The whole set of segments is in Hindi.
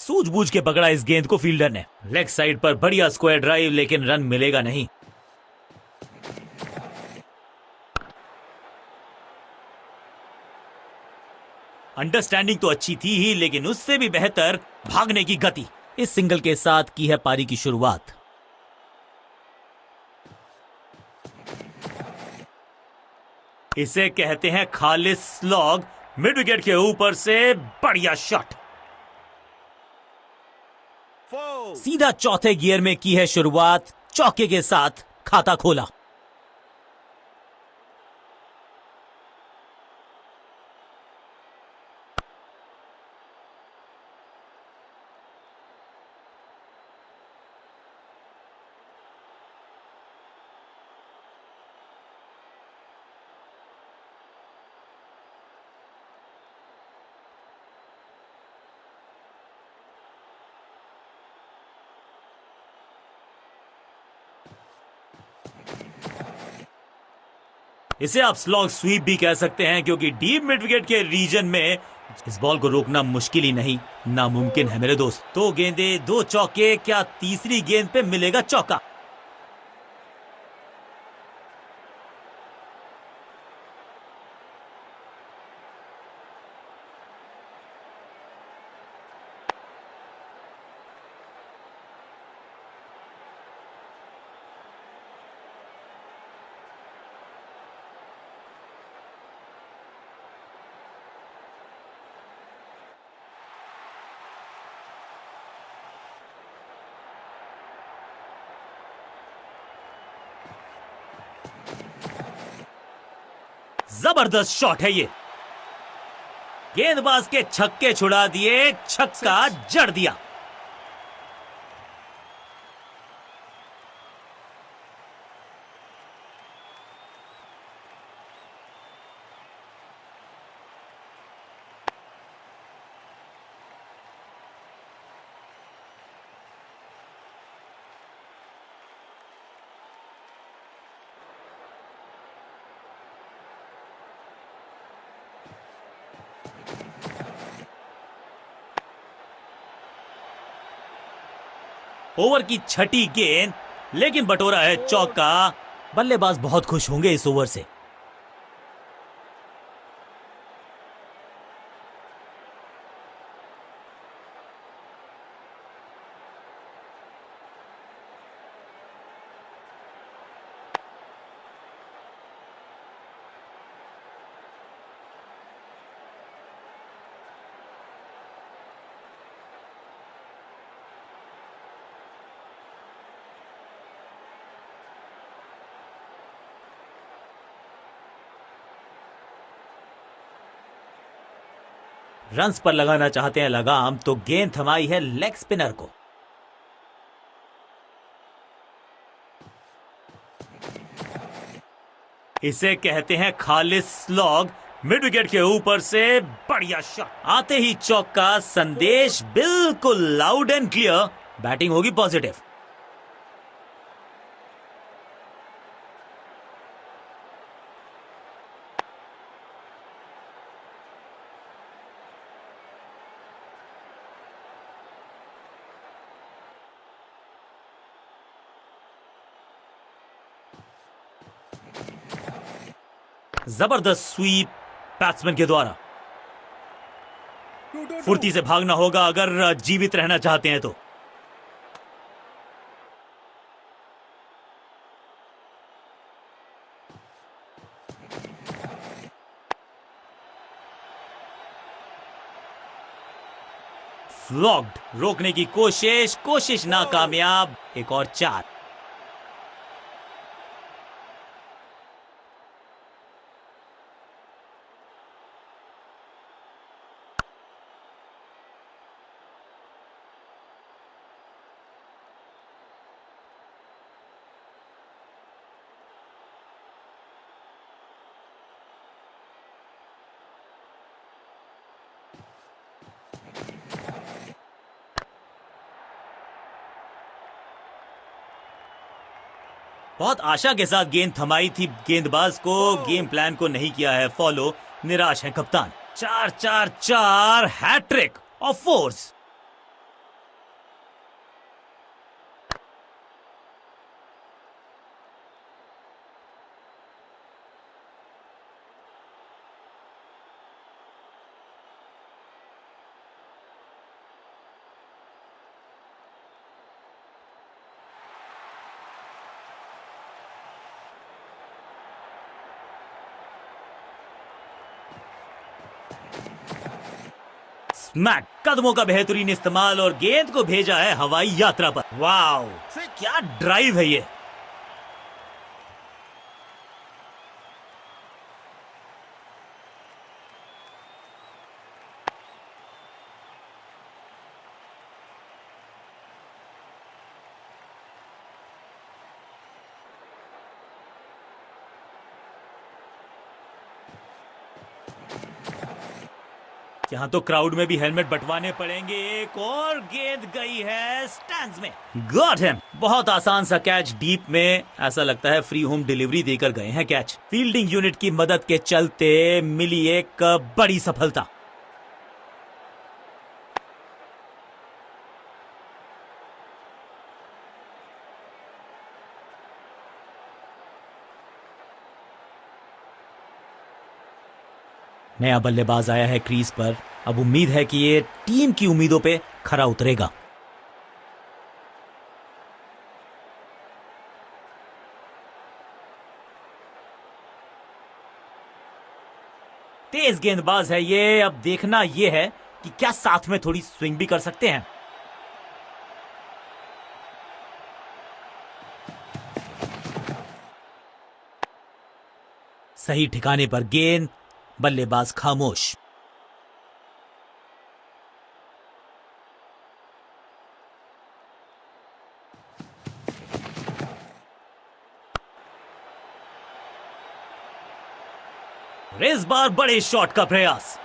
सूझबूझ के पकड़ा इस गेंद को फील्डर ने। लेग साइड पर बढ़िया स्क्वायर ड्राइव, लेकिन रन मिलेगा नहीं। अंडरस्टैंडिंग तो अच्छी थी ही, लेकिन उससे भी बेहतर भागने की गति। इस सिंगल के साथ की है पारी की शुरुआत। इसे कहते हैं खालिस स्लॉग। मिड विकेट के ऊपर से बढ़िया शॉट, सीधा चौथे गियर में की है शुरुआत। चौके के साथ खाता खोला। इसे आप स्लॉग स्वीप भी कह सकते हैं, क्योंकि डीप मिड विकेट के रीजन में इस बॉल को रोकना मुश्किल ही नहीं, नामुमकिन है मेरे दोस्त। 2 गेंदे 2 चौके, क्या तीसरी गेंद पे मिलेगा चौका? जबरदस्त शॉट है ये। गेंदबाज के छक्के छुड़ा दिए, छक्का जड़ दिया। ओवर की छठी गेंद, लेकिन बटोरा है चौका। बल्लेबाज बहुत खुश होंगे इस ओवर से। रन्स पर लगाना चाहते हैं लगाम, तो गेंद थमाई है लेग स्पिनर को। इसे कहते हैं खालिस स्लॉग। मिड विकेट के ऊपर से बढ़िया शॉट, आते ही चौका। संदेश बिल्कुल लाउड एंड क्लियर, बैटिंग होगी पॉजिटिव। जबरदस्त स्वीप बैट्समैन के द्वारा। फुर्ती से भागना होगा अगर जीवित रहना चाहते हैं तो। फ्लॉग्ड, रोकने की कोशिश नाकामयाब। एक और 4। बहुत आशा के साथ गेंद थमाई थी गेंदबाज को, गेम प्लान को नहीं किया है फॉलो। निराश है कप्तान। 4-4-4 हैट्रिक ऑफ फोर्स। स्मैक, कदमों का बेहतरीन इस्तेमाल और गेंद को भेजा है हवाई यात्रा पर। वाओ, क्या ड्राइव है ये। यहाँ तो क्राउड में भी हेलमेट बंटवाने पड़ेंगे। एक और गेंद गई है स्टैंड्स में। Got him. बहुत आसान सा कैच डीप में, ऐसा लगता है फ्री होम डिलीवरी देकर गए हैं कैच। फील्डिंग यूनिट की मदद के चलते मिली एक बड़ी सफलता। नया बल्लेबाज आया है क्रीज पर। अब उम्मीद है कि ये टीम की उम्मीदों पे खरा उतरेगा। तेज गेंदबाज है ये। अब देखना ये है कि क्या साथ में थोड़ी स्विंग भी कर सकते हैं। सही ठिकाने पर गेंद, बल्लेबाज खामोश। इस बार बड़े शॉट का प्रयास।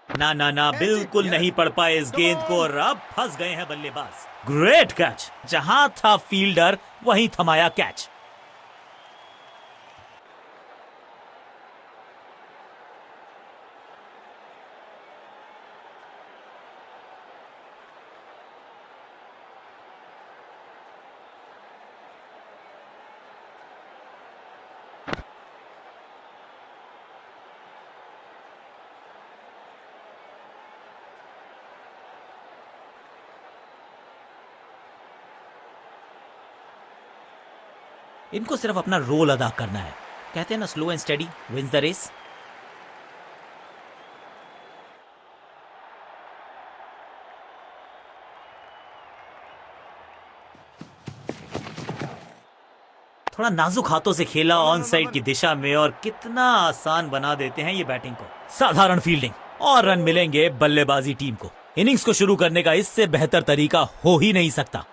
ना ना ना, बिल्कुल नहीं पढ़ पाए इस गेंद को और अब फंस गए हैं बल्लेबाज। Great catch. जहां था फील्डर वहीं थमाया कैच। इनको सिर्फ अपना रोल अदा करना है। कहते हैं ना, slow and steady wins the race. थोड़ा नाजुक हाथों से खेला ऑन साइड की दिशा में और कितना आसान बना देते हैं ये बैटिंग को। साधारण फील्डिंग और रन मिलेंगे बल्लेबाजी टीम को। इनिंग्स को शुरू करने का इससे बेहतर तरीका हो ही नहीं सकता।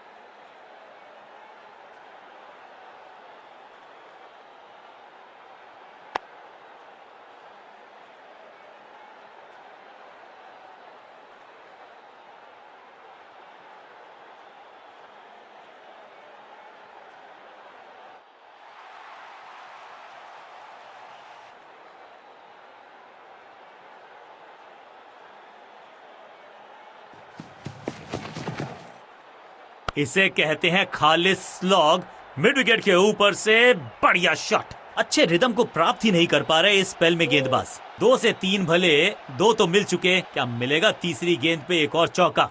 इसे कहते हैं खालिस स्लॉग। मिड विकेट के ऊपर से बढ़िया शॉट। अच्छे रिदम को प्राप्त ही नहीं कर पा रहे इस स्पेल में गेंदबाज। 2 से 3 भले, 2 तो मिल चुके, क्या मिलेगा तीसरी गेंद पे एक और चौका।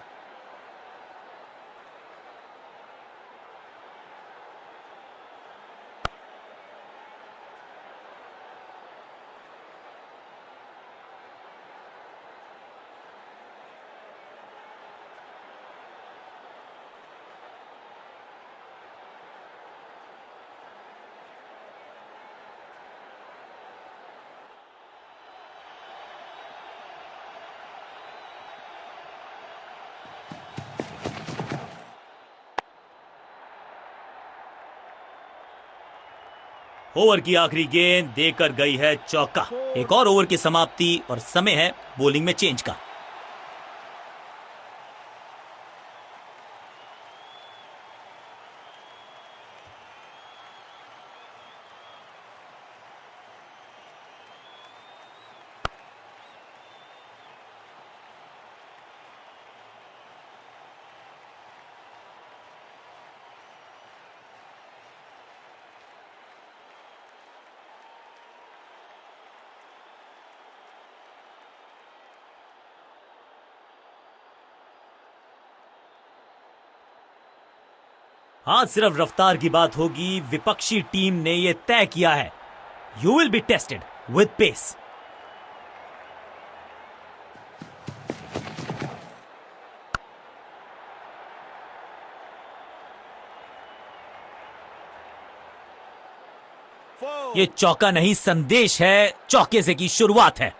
ओवर की आखिरी गेंद देकर गई है चौका। एक और ओवर की समाप्ति और समय है बॉलिंग में चेंज का। आज सिर्फ रफ्तार की बात होगी। विपक्षी टीम ने यह तय किया है, you will be tested with pace. ये चौका नहीं, संदेश है, चौके से की शुरुआत है।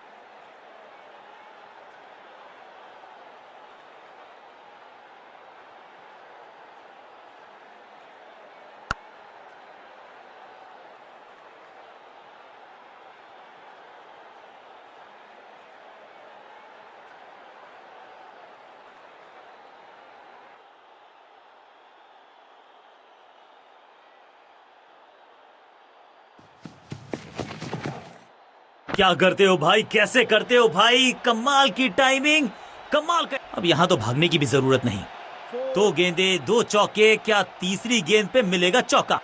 क्या करते हो भाई, कैसे करते हो भाई, कमाल की टाइमिंग, कमाल का। अब यहां तो भागने की भी जरूरत नहीं। दो गेंदे, दो चौके, क्या तीसरी गेंद पे मिलेगा चौका?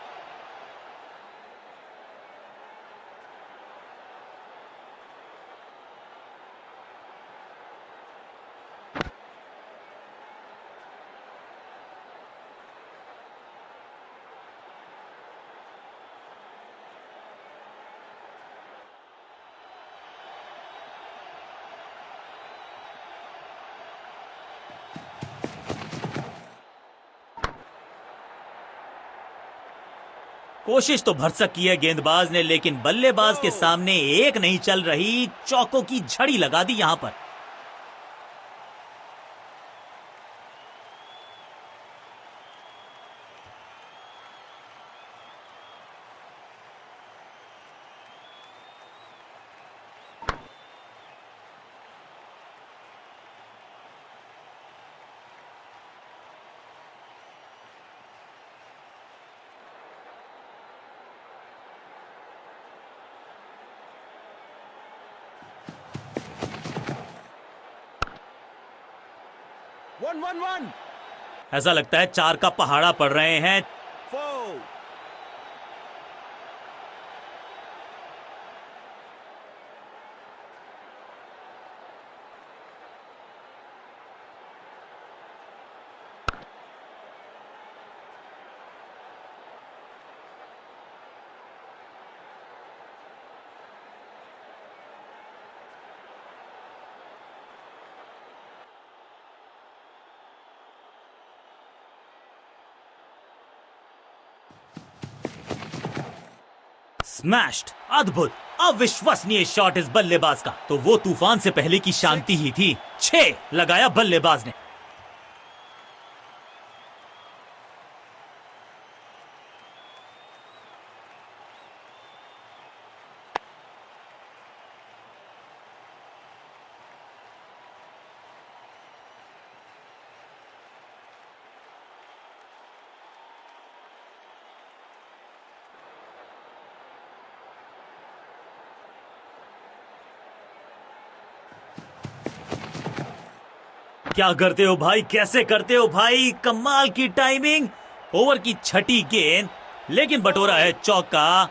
कोशिश तो भरसक की है गेंदबाज ने, लेकिन बल्लेबाज के सामने एक नहीं चल रही। चौकों की झड़ी लगा दी यहां पर। ऐसा लगता है चार का पहाड़ा पड़ रहे हैं। स्मैश्ड, अद्भुत, अविश्वसनीय शॉट इस बल्लेबाज का। तो वो तूफान से पहले की शांति ही थी। 6 लगाया बल्लेबाज ने। क्या करते हो भाई, कैसे करते हो भाई, कमाल की टाइमिंग। ओवर की छठी गेंद, लेकिन बटोरा है चौका।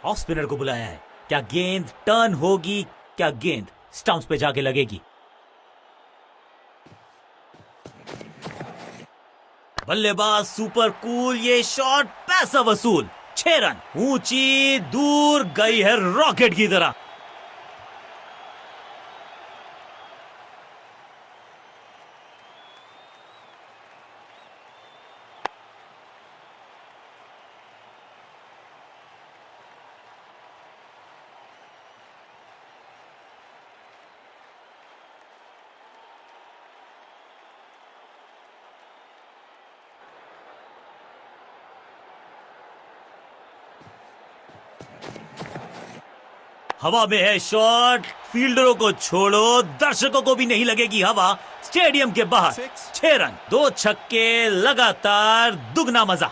ऑफ स्पिनर को बुलाया है। क्या गेंद टर्न होगी, क्या गेंद स्टंप्स पे जाके लगेगी? बल्लेबाज सुपर कूल, ये शॉट पैसा वसूल। 6 रन, ऊंची दूर गई है रॉकेट की तरह। हवा में है शॉट, फील्डरों को छोड़ो, दर्शकों को भी नहीं लगेगी हवा। स्टेडियम के बाहर 6 रन, 2 छक्के लगातार, दुगना मजा।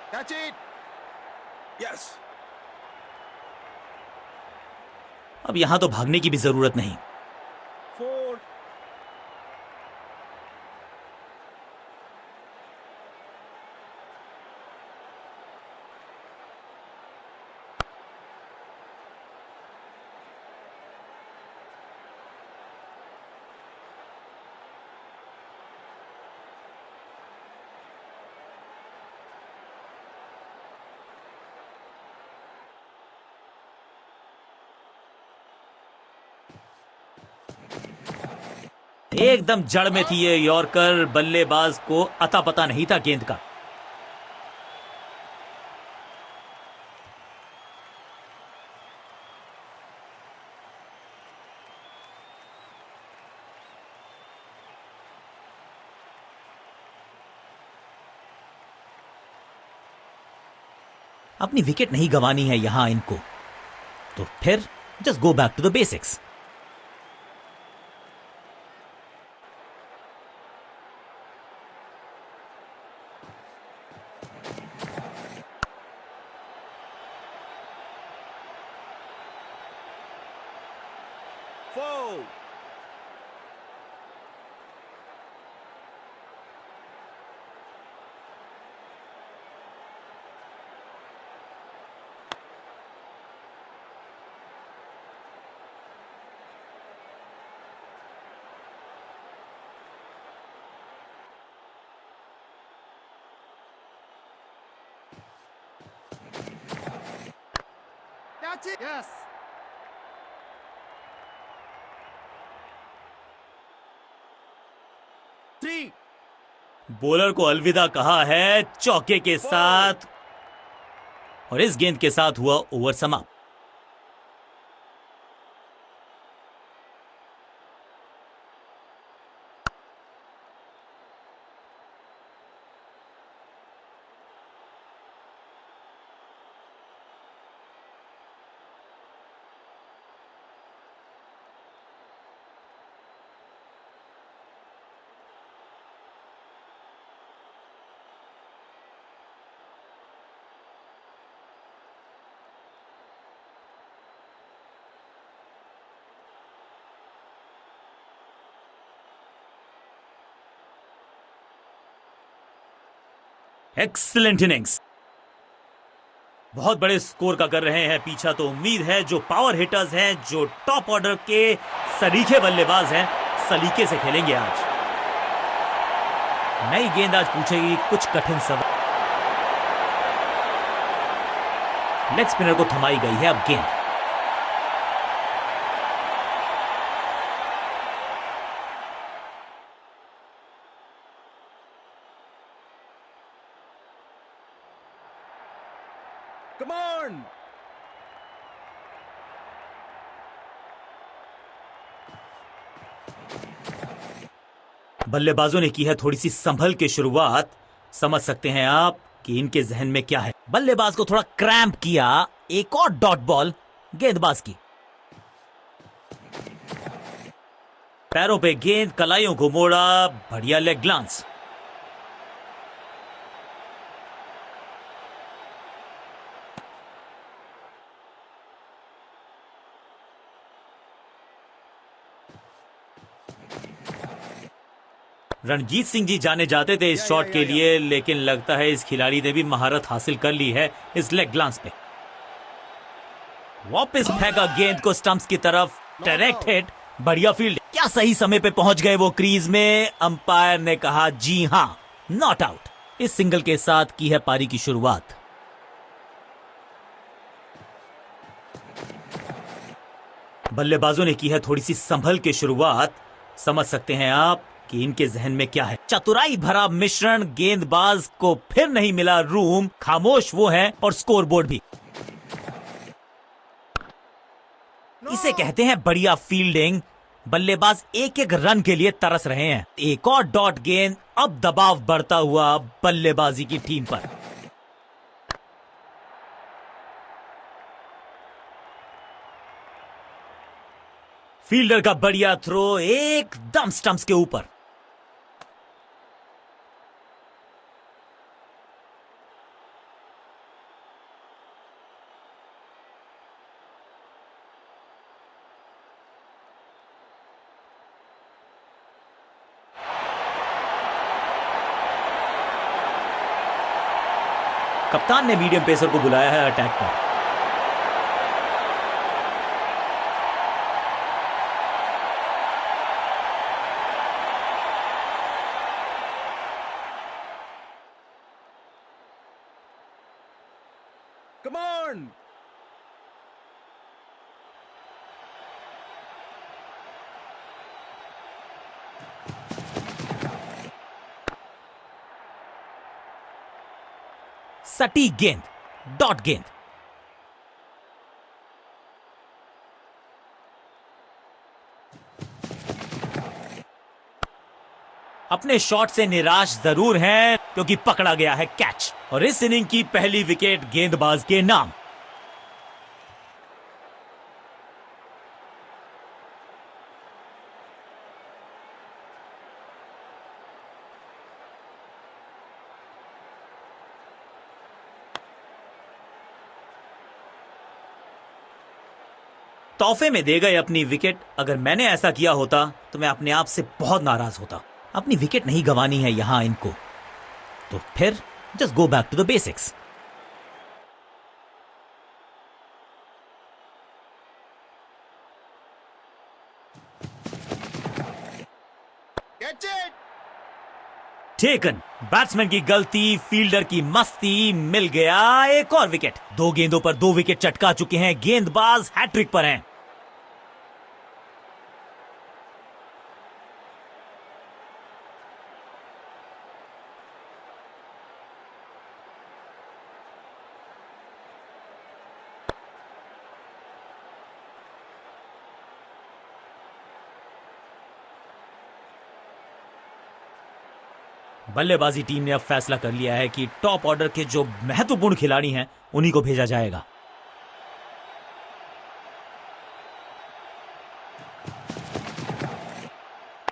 Catch it. Yes. अब यहां तो भागने की भी जरूरत नहीं। 4. एकदम जड़ में थी ये यॉर्कर, बल्लेबाज को अता पता नहीं था गेंद का। अपनी विकेट नहीं गंवानी है यहां इनको, तो फिर just go back to the basics. Foul. That's it. Yes. Three. Bowler को अलविदा कहा है चौके के साथ, और इस गेंद के साथ हुआ ओवर समाप्त। एक्सीलेंट इनिंग्स, बहुत बड़े स्कोर का कर रहे हैं पीछा। तो उम्मीद है जो पावर हिटर्स हैं, जो टॉप ऑर्डर के सलीके बल्लेबाज हैं, सलीके से खेलेंगे आज। नई गेंद आज पूछेगी कुछ कठिन सवाल। लेग स्पिनर को थमाई गई है अब गेंद। Come on. बल्लेबाजों ने की है थोड़ी सी संभल के शुरुआत। समझ सकते हैं आप कि इनके जहन में क्या है। बल्लेबाज को थोड़ा क्रैम्प किया, एक और डॉट बॉल गेंदबाज की। पैरों पे गेंद, कलाइयों को मोड़ा, बढ़िया लेग ग्लांस। रणजीत सिंह जी जाने जाते थे इस शॉट के लिए, लेकिन लगता है इस खिलाड़ी ने भी महारत हासिल कर ली है इस लेग ग्लांस पे। वापस फेंका गेंद को स्टंप्स की तरफ, डायरेक्ट हिट, बढ़िया फील्ड। क्या सही समय पे पहुंच गए वो क्रीज में। अंपायर ने कहा जी हां, नॉट आउट। इस सिंगल के साथ की है पारी की शुरुआत। बल्लेबाजों ने की है थोड़ी सी संभल के शुरुआत। समझ सकते हैं आप कि इनके जहन में क्या है। चतुराई भरा मिश्रण, गेंदबाज को फिर नहीं मिला रूम, खामोश वो है और स्कोरबोर्ड भी। इसे कहते हैं बढ़िया फील्डिंग। बल्लेबाज एक एक रन के लिए तरस रहे हैं। एक और डॉट गेंद, अब दबाव बढ़ता हुआ बल्लेबाजी की टीम पर। फील्डर का बढ़िया थ्रो एकदम स्टंप्स के ऊपर। कप्तान ने मीडियम पेसर को बुलाया है अटैक पर। Come on! सटीक गेंद, डॉट गेंद। अपने शॉट से निराश जरूर हैं क्योंकि पकड़ा गया है कैच और इस इनिंग की पहली विकेट गेंदबाज के नाम। तोहफे में दे गए अपनी विकेट। अगर मैंने ऐसा किया होता तो मैं अपने आप से बहुत नाराज होता। अपनी विकेट नहीं गंवानी है यहां इनको, तो फिर just go back to the basics. Catch it! Taken. Batsman की गलती, फील्डर की मस्ती, मिल गया एक और विकेट। 2 गेंदों पर 2 विकेट चटका चुके हैं गेंदबाज, हैट्रिक पर हैं। बल्लेबाजी टीम ने अब फैसला कर लिया है कि टॉप ऑर्डर के जो महत्वपूर्ण खिलाड़ी हैं उन्हीं को भेजा जाएगा।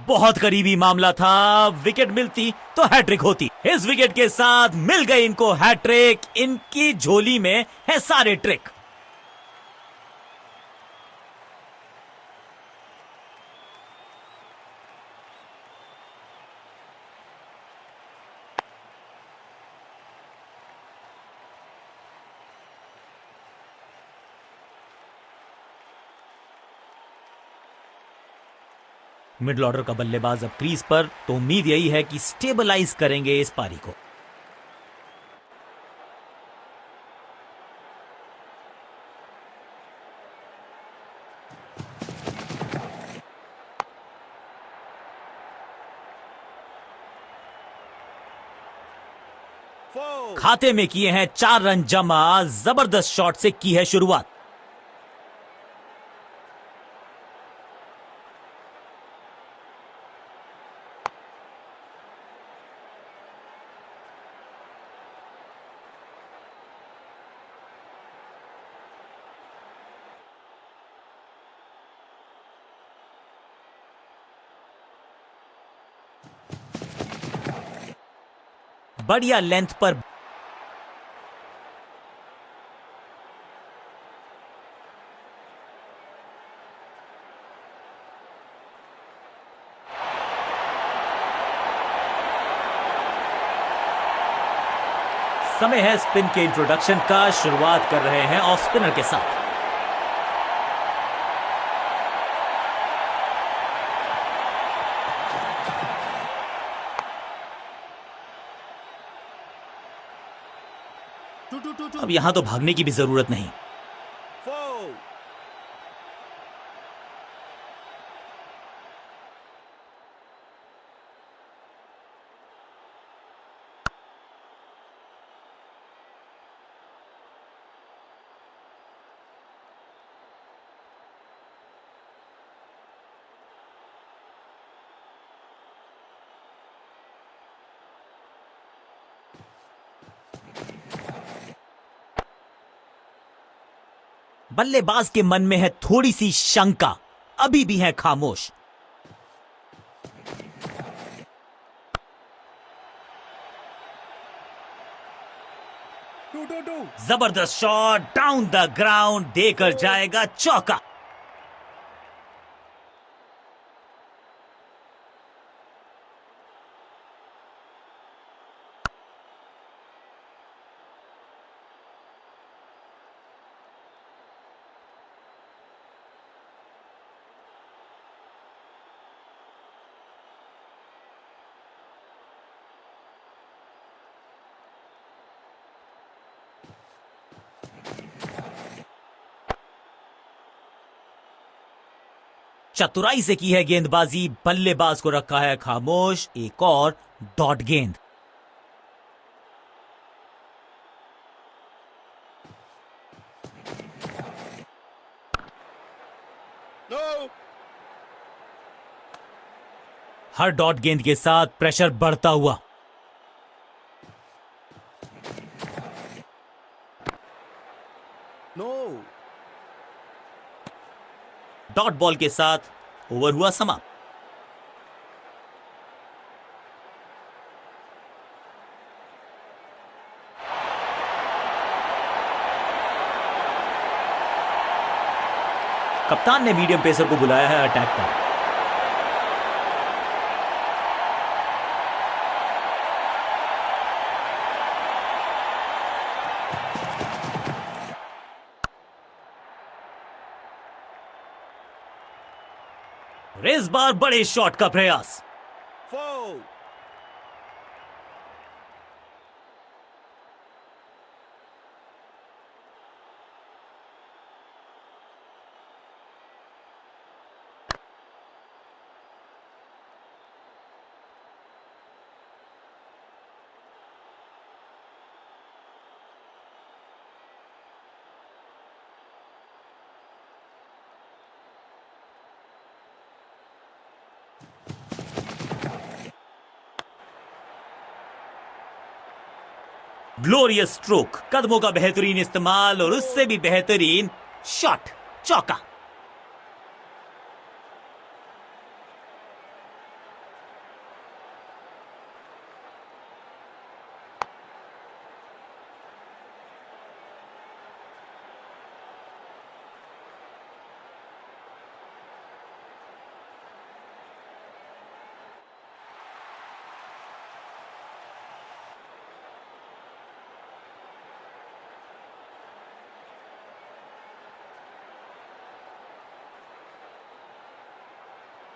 बहुत करीबी मामला था, विकेट मिलती तो हैट्रिक होती। इस विकेट के साथ मिल गई इनको हैट्रिक। इनकी झोली में है सारे ट्रिक। मिडिल ऑर्डर का बल्लेबाज अब क्रीज पर, तो उम्मीद यही है कि स्टेबलाइज करेंगे इस पारी को। Four! खाते में किए हैं 4 रन जमा। जबरदस्त शॉट से की है शुरुआत। बढ़िया लेंथ पर समय है स्पिन के इंट्रोडक्शन का। शुरुआत कर रहे हैं ऑफ स्पिनर के साथ। Two. अब यहां तो भागने की भी जरूरत नहीं। Four! बल्लेबाज के मन में है थोड़ी सी शंका, अभी भी है खामोश। टू जबरदस्त शॉट डाउन द ग्राउंड, देकर जाएगा चौका। चतुराई से की है गेंदबाजी, बल्लेबाज को रखा है खामोश। एक और डॉट गेंद। नो हर डॉट गेंद के साथ प्रेशर बढ़ता हुआ। नो डॉट बॉल के साथ ओवर हुआ समाप्त। कप्तान ने मीडियम पेसर को बुलाया है अटैक पर। और इस बार बड़े शॉट का प्रयास। 4 ग्लोरियस स्ट्रोक, कदमों का बेहतरीन इस्तेमाल और उससे भी बेहतरीन शॉट, चौका।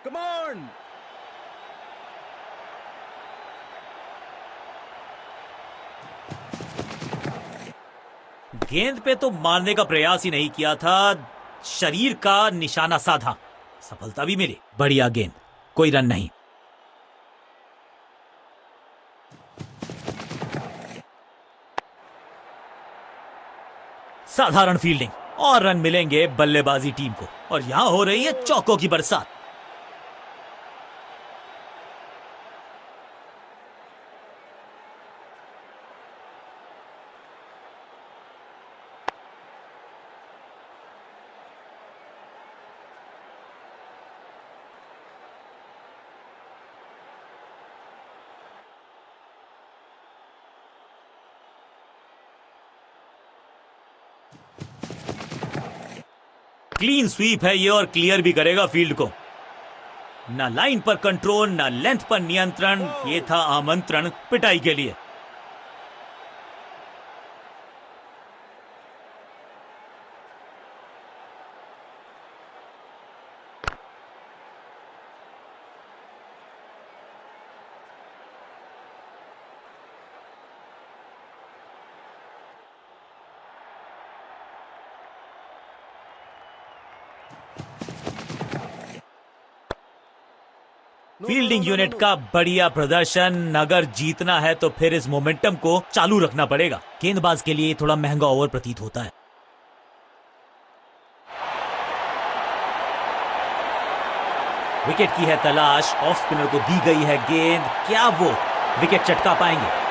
कम ऑन गेंद पे तो मारने का प्रयास ही नहीं किया था, शरीर का निशाना साधा, सफलता भी मिली। बढ़िया गेंद, कोई रन नहीं। साधारण फील्डिंग और रन मिलेंगे बल्लेबाजी टीम को। और यहां हो रही है चौकों की बरसात। क्लीन स्वीप है ये और क्लियर भी करेगा फील्ड को। ना लाइन पर कंट्रोल, ना लेंथ पर नियंत्रण, ये था आमंत्रण पिटाई के लिए। फील्डिंग यूनिट का बढ़िया प्रदर्शन। अगर जीतना है तो फिर इस मोमेंटम को चालू रखना पड़ेगा। गेंदबाज के लिए थोड़ा महंगा ओवर प्रतीत होता है। विकेट की है तलाश, ऑफ स्पिनर को दी गई है गेंद, क्या वो विकेट चटका पाएंगे?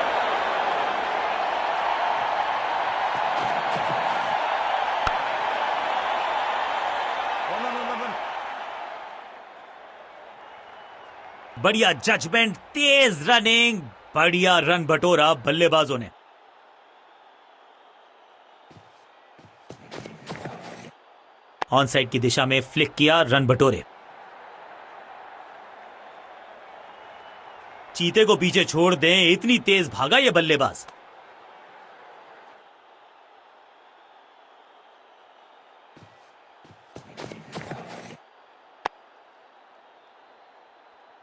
बढ़िया जजमेंट, तेज रनिंग, बढ़िया रन बटोरा बल्लेबाजों ने। ऑन साइड की दिशा में फ्लिक किया, रन बटोरे। चीते को पीछे छोड़ दें, इतनी तेज भागा ये बल्लेबाज।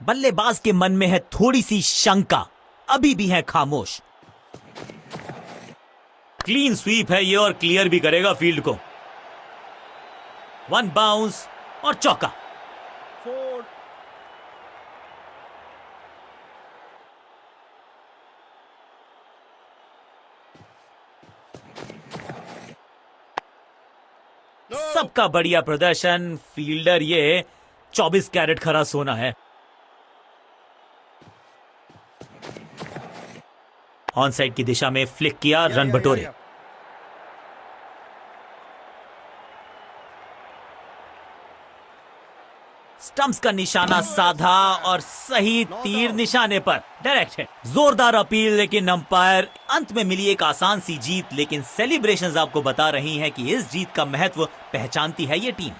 बल्लेबाज के मन में है थोड़ी सी शंका, अभी भी है खामोश। क्लीन स्वीप है ये और क्लियर भी करेगा फील्ड को। 1 बाउंस और चौका। 4. No. सबका बढ़िया प्रदर्शन, फील्डर ये 24 कैरेट खरा सोना है। ऑन साइड की दिशा में फ्लिक किया, रन बटोरे। स्टंप्स का निशाना साधा और सही तीर निशाने पर डायरेक्ट है। जोरदार अपील, लेकिन अंपायर अंत में मिली एक आसान सी जीत, लेकिन सेलिब्रेशंस आपको बता रही हैं कि इस जीत का महत्व पहचानती है ये टीम।